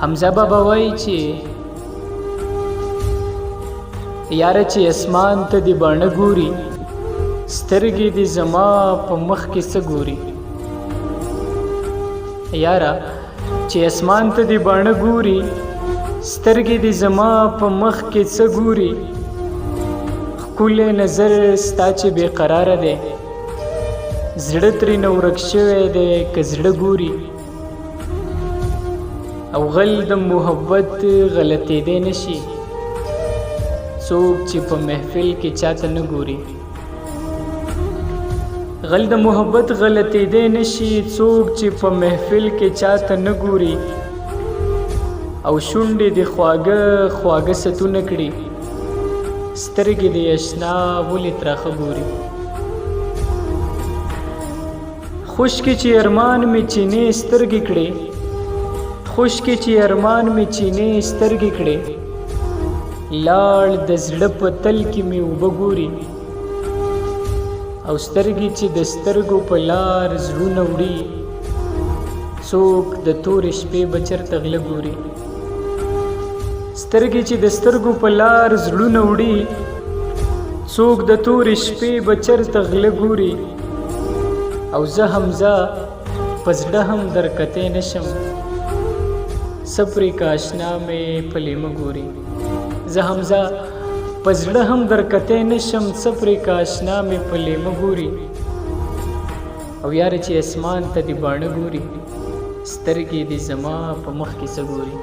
حمزه بابا وایي چې یاره چې اسمان ته دې بڼه ګوري سترګې دې زما په مخ کې څه ګوري. یاره چې اسمان ته دې بڼه ګوري سترګې دې زما په مخ کې څه ګوري. ښکلی نظر ستا چې بې قراره دی زړه ترېنه ورک شوی دی که زړه ګوري. او غل د محبت غلطېدی نشي څوک چې په محفل کې چاته نه ګوري. غل د محبت غلطېدی نشي څوک چې په محفل کې چاته نه ګوري. او شونډې د خواږه خواږه ستونه کړي سترګې د اشنا ولې تراخه ګوري. خشکې چې ارمان مې چینې سترګې کړې خشکې چې ارمان مې چینې سترګې کړې لاړ د زړه په تل کې مې اوبه ګوري. او سترګې چې د سترګو په لار زړونه وړي څوک د تورې شپې به چېرته غله ګوري. سترګې چې د سترګو په لار زړونه وړي څوک د تورې شپې به چېرته غله ګوري. او زه حمزه په زړه هم درکتی نشم څه پرې که اشنا مې په لیمه ګوري. زه حمزه په زړه هم درکتی نشم څه پرې که اشنا مې په لیمه ګوري. او یاره چې اسمان ته دې باڼه ګوري سترګې دې زما په مخ کې څه ګوري.